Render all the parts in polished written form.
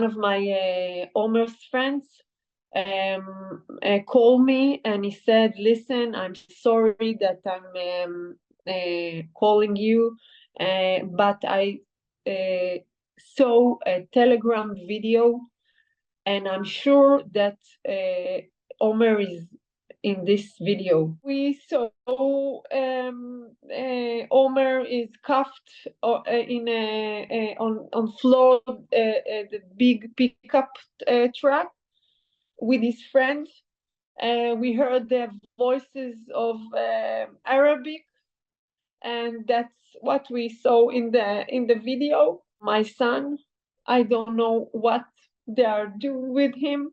of my Omer's friends called me and he said, "Listen, I'm sorry that I'm calling you, but I saw a Telegram video, and I'm sure that Omer is in this video. We saw Omer is cuffed on floor the big pickup truck with his friend. We heard the voices of Arabic, and that's what we saw in the video. My son, I don't know what they are doing with him.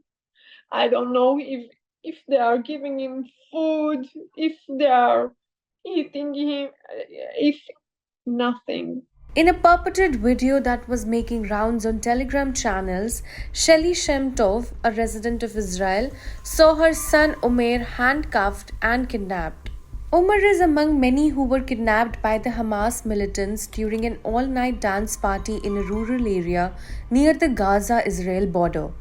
I don't know if they are giving him food, if they are eating him, if nothing. In a purported video that was making rounds on Telegram channels, Shelly Shemtov, a resident of Israel, saw her son Omer handcuffed and kidnapped. Omer is among many who were kidnapped by the Hamas militants during an all-night dance party in a rural area near the Gaza-Israel border.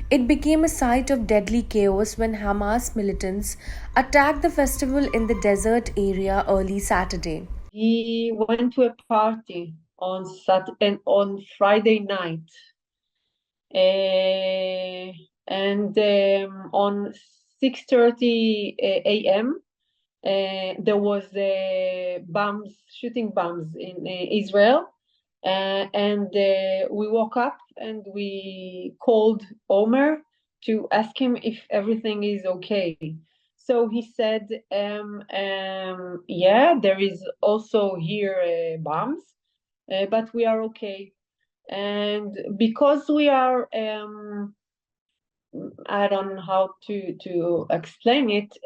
It became a site of deadly chaos when Hamas militants attacked the festival in the desert area early Saturday. He went to a party on Saturday and on Friday night, and on 6:30 a.m. There was shooting bombs in Israel, and we woke up and we called Omer to ask him if everything is okay. So he said, yeah, there is also here bombs, but we are okay. And because we are, I don't know how to explain it.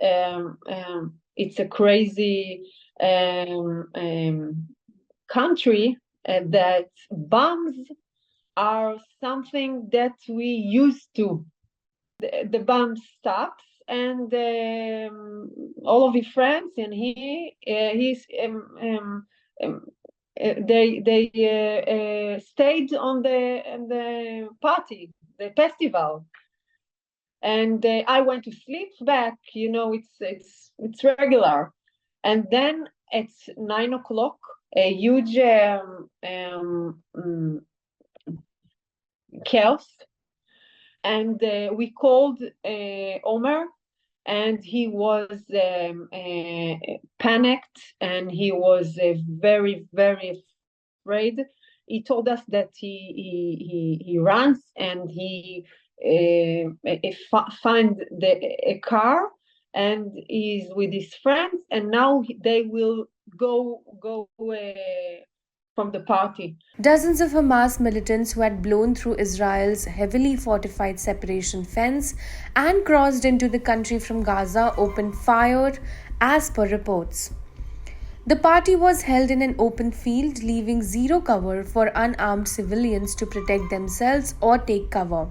It's a crazy country that bombs are something that we used to. The bomb stops, and all of his friends and he's they stayed on the party, the festival, and I went to sleep back. It's regular, and then at 9 o'clock, a huge chaos, and we called Omer, and he was panicked, and he was very, very afraid. He told us that he runs and he find a car, and he's with his friends, and now they will go from the party. Dozens of Hamas militants who had blown through Israel's heavily fortified separation fence and crossed into the country from Gaza opened fire, as per reports. The party was held in an open field, leaving zero cover for unarmed civilians to protect themselves or take cover.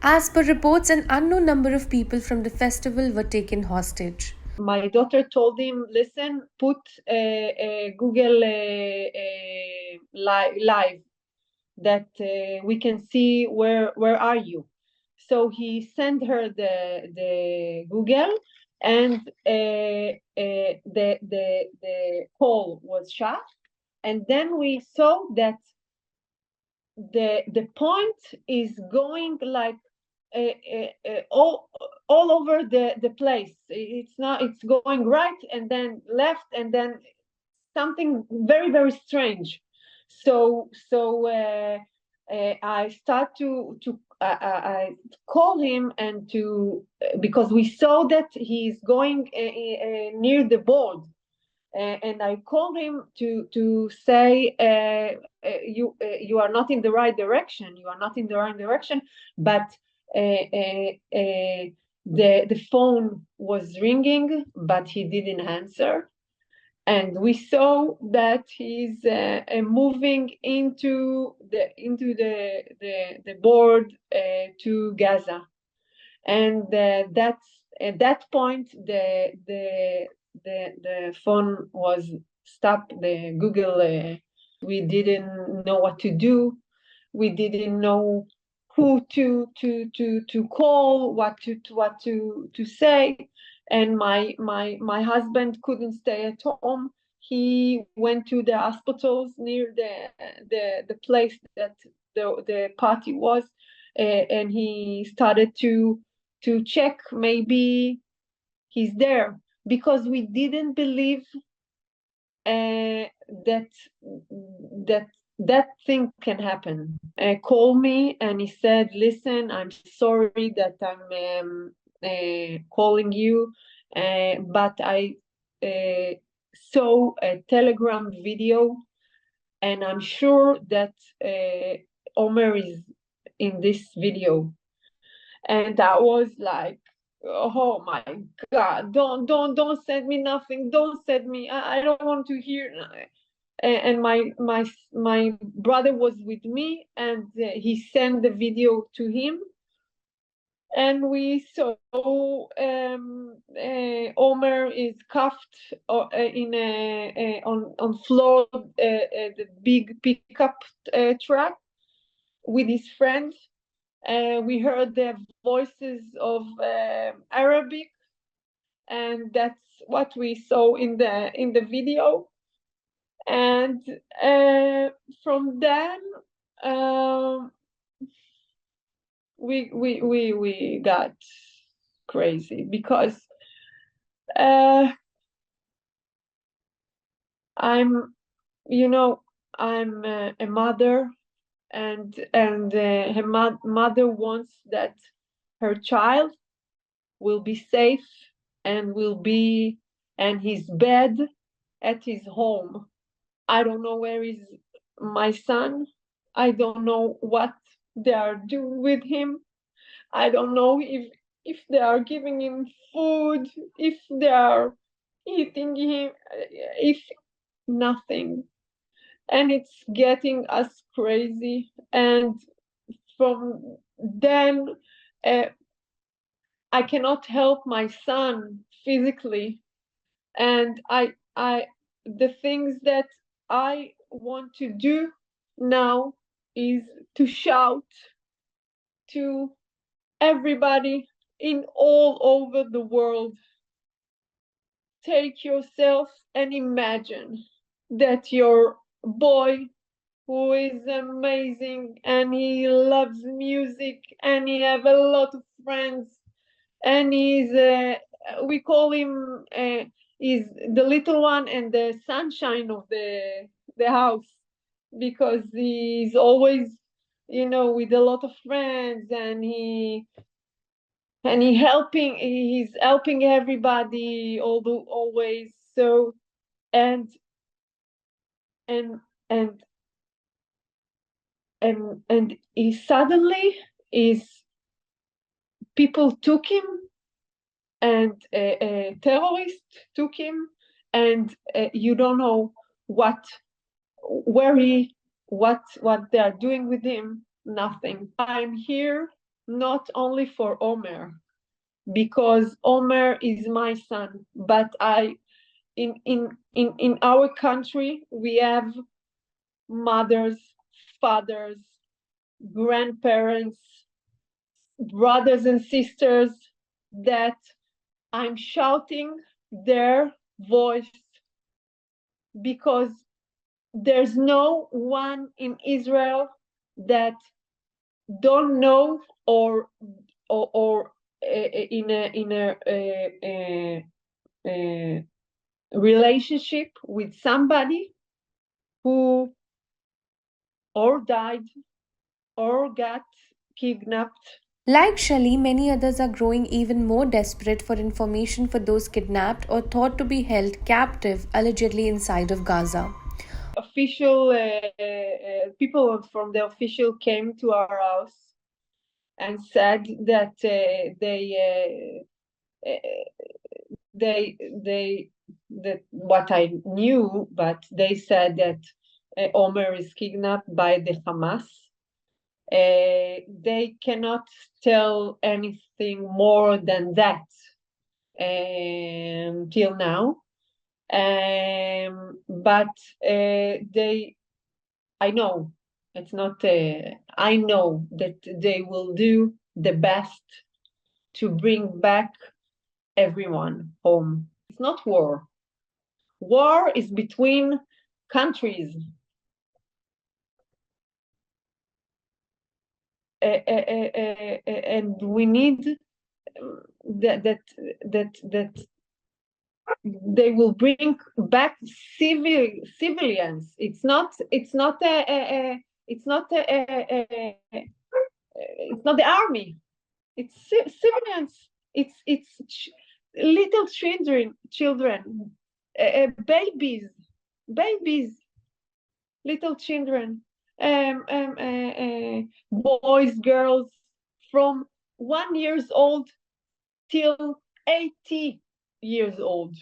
As per reports, an unknown number of people from the festival were taken hostage. My daughter told him, "Listen, put Google live, that we can see where are you." So he sent her the Google, and the call was shut, and then we saw that the point is going like all over the place. It's going right and then left and then something very, very strange. So I start to I call him, and because we saw that he's going near the board, and I called him to say, you are not in the right direction. You are not in the right direction. But the phone was ringing, but he didn't answer. And we saw that he's moving into the board to Gaza, and that's at that point the phone was stopped. The Google, we didn't know what to do. We didn't know who to call, what to say. And my husband couldn't stay at home. He went to the hospitals near the place that the party was, and he started to check maybe he's there, because we didn't believe that that that thing can happen. Called me and he said, "Listen, I'm sorry that I'm calling you, but I saw a Telegram video, and I'm sure that Omer is in this video." And I was like, "Oh my God, don't send me nothing, don't send me, I don't want to hear." And my brother was with me, and he sent the video to him, and we saw Omer is cuffed in on floor, the big pickup truck with his friend. We heard the voices of Arabic, and that's what we saw in the video. And from then, we got crazy, because I'm, I'm a mother, and her mother wants that her child will be safe and will be in his bed at his home. I don't know where is my son. I don't know what they are doing with him. I don't know if they are giving him food, if they are eating him, if nothing. And it's getting us crazy. And from then, I cannot help my son physically. And the things that I want to do now is to shout to everybody in all over the world: take yourself and imagine that your boy, who is amazing and he loves music and he have a lot of friends, and he's we call him is the little one and the sunshine of the house, because he's always, with a lot of friends, and he's helping everybody, always. So, and and and and he suddenly is people took him, and a terrorist took him, and you don't know where what they are doing with him. Nothing. I'm here not only for Omer, because Omer is my son, but in our country we have mothers, fathers, grandparents, brothers and sisters, that I'm shouting their voice, because there's no one in Israel that don't know, or in a relationship with somebody who or died or got kidnapped. Like Shelley, many others are growing even more desperate for information for those kidnapped or thought to be held captive allegedly inside of Gaza. Official people from the official came to our house and said that they that what I knew, but they said that Omer is kidnapped by the Hamas. They cannot tell anything more than that till now. But I know It's not. I know that they will do the best to bring back everyone home. It's not war. War is between countries. And we need that they will bring back civilians. It's not it's not the army. It's civilians. It's little children, babies, little children, boys, girls, from 1 year old till 80 years old.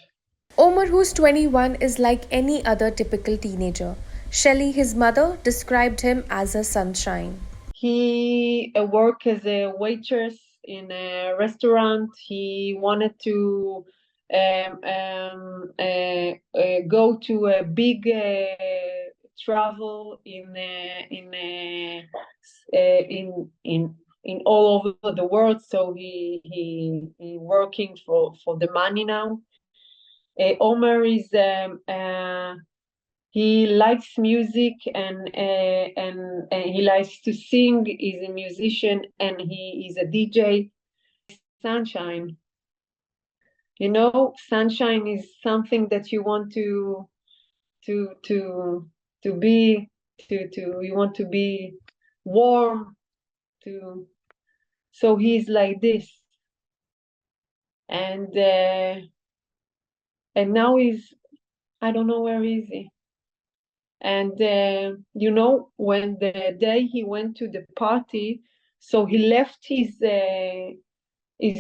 Omar, who's 21, is like any other typical teenager. Shelley, his mother, described him as a sunshine. He worked as a waitress in a restaurant. He wanted to go to a big travel in all over the world. So he working for the money now. Omer is he likes music and he likes to sing. He's a musician and he is a DJ. Sunshine, sunshine is something that you want to be to you want to be warm to. So he's like this, and now I don't know where is he. And when the day he went to the party, so he left his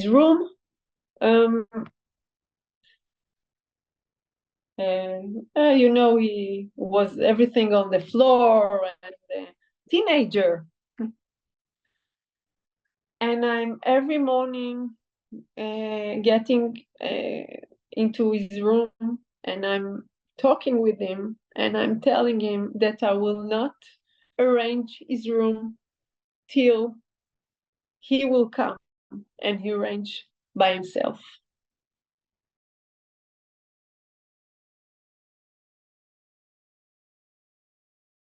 room, and he was everything on the floor, and teenager. And I'm every morning getting into his room, and I'm talking with him, and I'm telling him that I will not arrange his room till he will come and he arrange by himself.